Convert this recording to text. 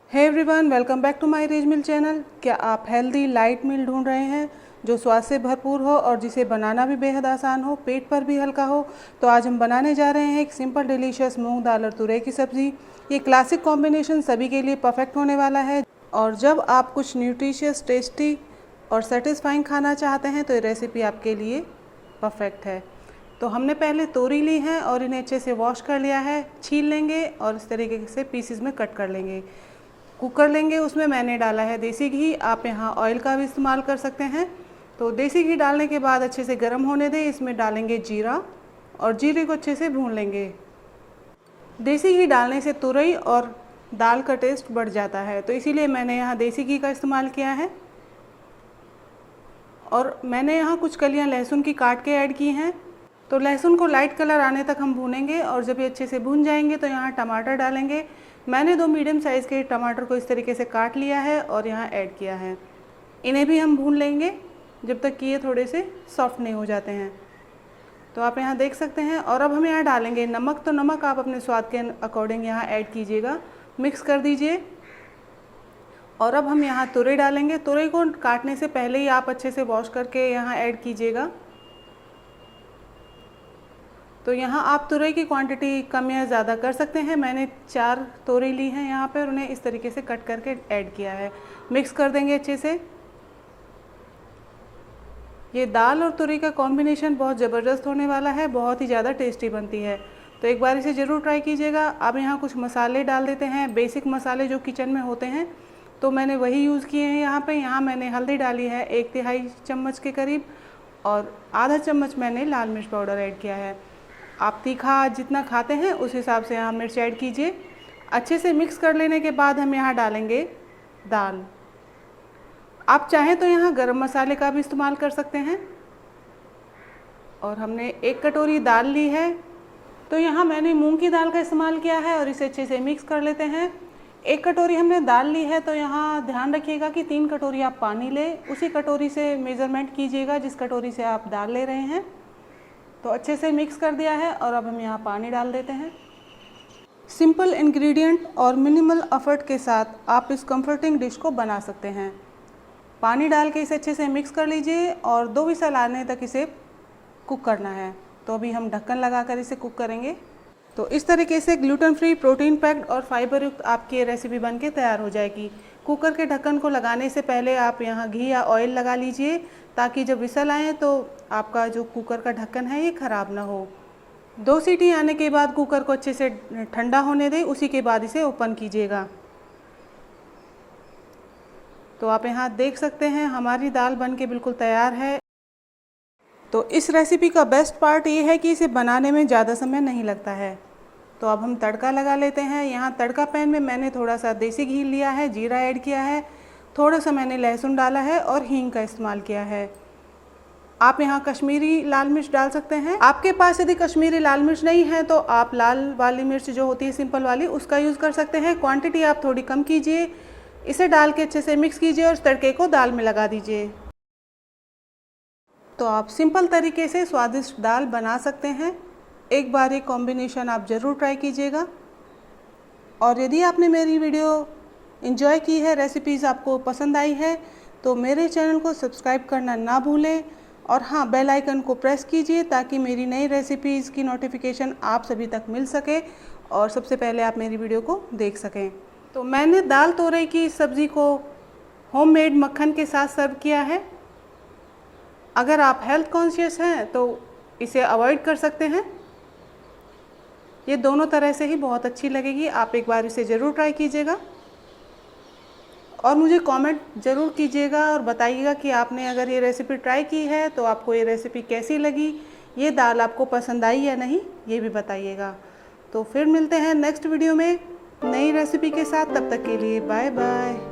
Hey everyone, welcome back to my rich meal channel. क्या आप healthy light मील ढूंढ रहे हैं जो स्वाद से भरपूर हो और जिसे बनाना भी बेहद आसान हो, पेट पर भी हल्का हो? तो आज हम बनाने जा रहे हैं एक सिंपल डिलीशियस मूंग दाल और तुरई की सब्ज़ी। ये क्लासिक कॉम्बिनेशन सभी के लिए परफेक्ट होने वाला है और जब आप कुछ न्यूट्रिशियस, टेस्टी और सेटिस्फाइंग खाना चाहते हैं तो ये रेसिपी आपके लिए परफेक्ट है। तो हमने पहले तोरी ली है और इन्हें अच्छे से वॉश कर लिया है। छील लेंगे और इस तरीके से पीसेस में कट कर लेंगे। कुकर लेंगे, उसमें मैंने डाला है देसी घी। आप यहाँ ऑयल का भी इस्तेमाल कर सकते हैं। तो देसी घी डालने के बाद अच्छे से गर्म होने दें। इसमें डालेंगे जीरा और जीरे को अच्छे से भून लेंगे। देसी घी डालने से तुरई और दाल का टेस्ट बढ़ जाता है, तो इसीलिए मैंने यहाँ देसी घी का इस्तेमाल किया है। और मैंने यहाँ कुछ कलियाँ लहसुन की काट के ऐड की हैं। तो लहसुन को लाइट कलर आने तक हम भूनेंगे और जब ये अच्छे से भून जाएंगे तो यहाँ टमाटर डालेंगे। मैंने 2 मीडियम साइज़ के टमाटर को इस तरीके से काट लिया है और यहाँ ऐड किया है। इन्हें भी हम भून लेंगे जब तक कि ये थोड़े से सॉफ्ट नहीं हो जाते हैं। तो आप यहाँ देख सकते हैं। और अब हम यहाँ डालेंगे नमक। तो नमक आप अपने स्वाद के अकॉर्डिंग यहाँ ऐड कीजिएगा, मिक्स कर दीजिए। और अब हम यहाँ तुरई डालेंगे। तुरई को काटने से पहले ही आप अच्छे से वॉश करके यहाँ ऐड कीजिएगा। तो यहाँ आप तुरई की क्वांटिटी कम या ज़्यादा कर सकते हैं। मैंने 4 तोरी ली हैं यहाँ पर, उन्हें इस तरीके से कट करके ऐड किया है। मिक्स कर देंगे अच्छे से। ये दाल और तुरई का कॉम्बिनेशन बहुत ज़बरदस्त होने वाला है, बहुत ही ज़्यादा टेस्टी बनती है। तो एक बार इसे ज़रूर ट्राई कीजिएगा। अब यहाँ कुछ मसाले डाल देते हैं, बेसिक मसाले जो किचन में होते हैं, तो मैंने वही यूज़ किए हैं यहाँ पे। यहाँ मैंने हल्दी डाली है 1/3 चम्मच के करीब और आधा चम्मच मैंने लाल मिर्च पाउडर ऐड किया है। आप तीखा जितना खाते हैं उस हिसाब से यहाँ मिर्च ऐड कीजिए। अच्छे से मिक्स कर लेने के बाद हम यहाँ डालेंगे दाल। आप चाहें तो यहाँ गरम मसाले का भी इस्तेमाल कर सकते हैं। और हमने 1 कटोरी दाल ली है, तो यहाँ मैंने मूंग की दाल का इस्तेमाल किया है और इसे अच्छे से मिक्स कर लेते हैं। 1 कटोरी हमने दाल ली है, तो यहाँ ध्यान रखिएगा कि 3 कटोरी आप पानी लें। उसी कटोरी से मेज़रमेंट कीजिएगा जिस कटोरी से आप दाल ले रहे हैं। तो अच्छे से मिक्स कर दिया है और अब हम यहाँ पानी डाल देते हैं। सिंपल इंग्रेडिएंट और मिनिमल एफर्ट के साथ आप इस कंफर्टिंग डिश को बना सकते हैं। पानी डाल के इसे अच्छे से मिक्स कर लीजिए और 2 विसल आने तक इसे कुक करना है। तो अभी हम ढक्कन लगाकर इसे कुक करेंगे। तो इस तरीके से ग्लूटेन फ्री, प्रोटीन पैक्ड और फाइबर युक्त आपकी रेसिपी बनके तैयार हो जाएगी। कुकर के ढक्कन को लगाने से पहले आप यहाँ घी या ऑयल लगा लीजिए, ताकि जब विसल आए तो आपका जो कुकर का ढक्कन है ये ख़राब ना हो। 2 सीटी आने के बाद कुकर को अच्छे से ठंडा होने दें, उसी के बाद इसे ओपन कीजिएगा। तो आप यहाँ देख सकते हैं हमारी दाल बनके बिल्कुल तैयार है। तो इस रेसिपी का बेस्ट पार्ट ये है कि इसे बनाने में ज़्यादा समय नहीं लगता है। तो अब हम तड़का लगा लेते हैं। यहाँ तड़का पैन में मैंने थोड़ा सा देसी घी लिया है, जीरा ऐड किया है, थोड़ा सा मैंने लहसुन डाला है और हींग का इस्तेमाल किया है। आप यहाँ कश्मीरी लाल मिर्च डाल सकते हैं। आपके पास यदि कश्मीरी लाल मिर्च नहीं है तो आप लाल वाली मिर्च जो होती है सिंपल वाली, उसका यूज़ कर सकते हैं। क्वांटिटी आप थोड़ी कम कीजिए। इसे डाल के अच्छे से मिक्स कीजिए और तड़के को दाल में लगा दीजिए। तो आप सिंपल तरीके से स्वादिष्ट दाल बना सकते हैं। एक बार ये कॉम्बिनेशन आप ज़रूर ट्राई कीजिएगा। और यदि आपने मेरी वीडियो एंजॉय की है, रेसिपीज़ आपको पसंद आई है, तो मेरे चैनल को सब्सक्राइब करना ना भूलें। और हाँ, बेल आइकन को प्रेस कीजिए ताकि मेरी नई रेसिपीज़ की नोटिफिकेशन आप सभी तक मिल सके और सबसे पहले आप मेरी वीडियो को देख सकें। तो मैंने दाल तोरई की सब्ज़ी को होममेड मक्खन के साथ सर्व किया है। अगर आप हेल्थ कॉन्शियस हैं तो इसे अवॉइड कर सकते हैं। ये दोनों तरह से ही बहुत अच्छी लगेगी। आप एक बार इसे ज़रूर ट्राई कीजिएगा और मुझे कमेंट ज़रूर कीजिएगा और बताइएगा कि आपने अगर ये रेसिपी ट्राई की है तो आपको ये रेसिपी कैसी लगी, ये दाल आपको पसंद आई या नहीं, ये भी बताइएगा। तो फिर मिलते हैं नेक्स्ट वीडियो में नई रेसिपी के साथ। तब तक के लिए बाय बाय।